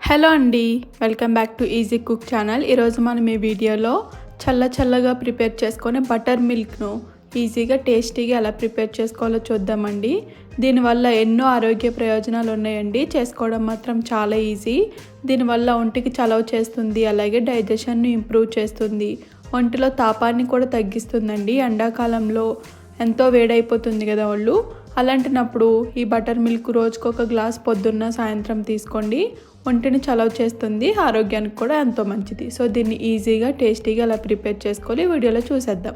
Hello అండి, welcome back to easy cook channel. ఈరోజు మనం ఈ వీడియోలో చల్లగా ప్రిపేర్ చేసుకొని బటర్ మిల్క్ను ఈజీగా టేస్టీగా ఎలా ప్రిపేర్ చేసుకోవాలో చూద్దామండి. దీనివల్ల ఎన్నో ఆరోగ్య ప్రయోజనాలు ఉన్నాయండి. చేసుకోవడం మాత్రం చాలా ఈజీ. దీనివల్ల ఒంటికి చలవ చేస్తుంది, అలాగే డైజెషన్ను ఇంప్రూవ్ చేస్తుంది, ఒంటిలో తాపాన్ని కూడా తగ్గిస్తుందండి. ఎండాకాలంలో ఎంతో వేడైపోతుంది కదా ఒళ్ళు, అలాంటినప్పుడు ఈ బటర్ మిల్క్ రోజుకొక గ్లాస్ పొద్దున్న సాయంత్రం తీసుకోండి. ఒంటిని చలవ చేస్తుంది, ఆరోగ్యానికి కూడా ఎంతో మంచిది. సో దీన్ని ఈజీగా టేస్టీగా ఎలా ప్రిపేర్ చేసుకోవాలి వీడియోలో చూసేద్దాం.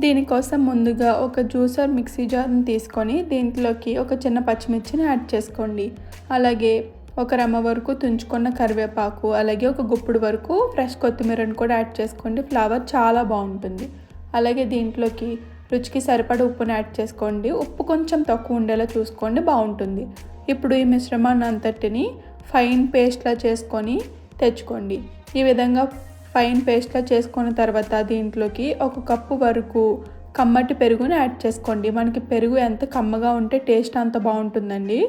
దీనికోసం ముందుగా ఒక జ్యూసర్ మిక్సీ జార్ని తీసుకొని దీంట్లోకి ఒక చిన్న పచ్చిమిర్చిని యాడ్ చేసుకోండి. అలాగే ఒక రెమ్మ వరకు తుంచుకున్న కరివేపాకు, అలాగే ఒక గుప్పుడు వరకు ఫ్రెష్ కొత్తిమీరని కూడా యాడ్ చేసుకోండి. ఫ్లేవర్ చాలా బాగుంటుంది. అలాగే దీంట్లోకి రుచికి సరిపడ ఉప్పుని యాడ్ చేసుకోండి. ఉప్పు కొంచెం తక్కువ ఉండేలా చూసుకోండి, బాగుంటుంది. ఇప్పుడు ఈ మిశ్రమాన్ని అంతటిని ఫైన్ పేస్ట్లా చేసుకొని తెచ్చుకోండి. ఈ విధంగా ఫైన్ పేస్ట్లా చేసుకున్న తర్వాత దీంట్లోకి ఒక కప్పు వరకు కమ్మటి పెరుగుని యాడ్ చేసుకోండి. మనకి పెరుగు ఎంత కమ్మగా ఉంటే టేస్ట్ అంత బాగుంటుందండి.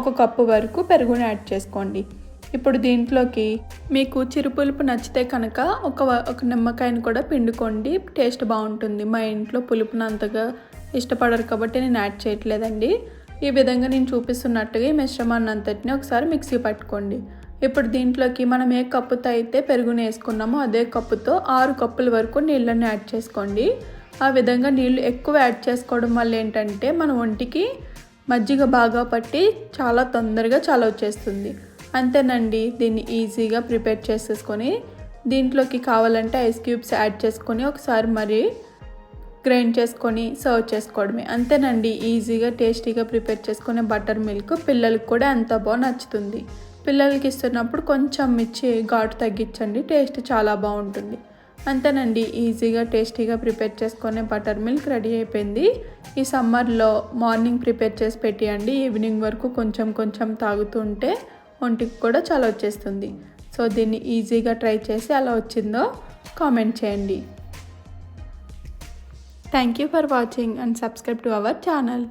ఒక కప్పు వరకు పెరుగుని యాడ్ చేసుకోండి. ఇప్పుడు దీంట్లోకి మీకు చిరుపులుపు నచ్చితే కనుక ఒక నిమ్మకాయని కూడా పిండుకోండి, టేస్ట్ బాగుంటుంది. మా ఇంట్లో పులుపుని అంతగా ఇష్టపడరు కాబట్టి నేను యాడ్ చేయట్లేదండి. ఈ విధంగా నేను చూపిస్తున్నట్టుగా ఈ మిశ్రమాన్ని అంతటిని ఒకసారి మిక్సీ పట్టుకోండి. ఇప్పుడు దీంట్లోకి మనం ఏ కప్పుతో అయితే పెరుగుని వేసుకున్నామో అదే కప్పుతో 6 కప్పుల వరకు నీళ్ళని యాడ్ చేసుకోండి. ఆ విధంగా నీళ్ళు ఎక్కువ యాడ్ చేసుకోవడం వల్ల ఏంటంటే మన ఒంటికి మజ్జిగ బాగా పట్టి చాలా తొందరగా చలవ చేస్తుంది. అంతేనండి, దీన్ని ఈజీగా ప్రిపేర్ చేసేసుకొని దీంట్లోకి కావాలంటే ఐస్ క్యూబ్స్ యాడ్ చేసుకొని ఒకసారి మరి గ్రైండ్ చేసుకొని సర్వ్ చేసుకోవడమే. అంతేనండి, ఈజీగా టేస్టీగా ప్రిపేర్ చేసుకునే బటర్ మిల్క్ పిల్లలకి కూడా ఎంత బాగా నచ్చుతుంది. పిల్లలకి ఇస్తున్నప్పుడు కొంచెం మిర్చి ఘాటు తగ్గించండి, టేస్ట్ చాలా బాగుంటుంది. అంతేనండి, ఈజీగా టేస్టీగా ప్రిపేర్ చేసుకునే బటర్ మిల్క్ రెడీ అయిపోయింది. ఈ సమ్మర్లో మార్నింగ్ ప్రిపేర్ చేసి పెట్టియండి, ఈవినింగ్ వరకు కొంచెం తాగుతూ ఉంటే ఒంటికి కూడా చాలా వచ్చేస్తుంది. సో దీన్ని ఈజీగా ట్రై చేసి ఎలా వచ్చిందో కామెంట్ చేయండి. Thank you for watching and subscribe to our channel.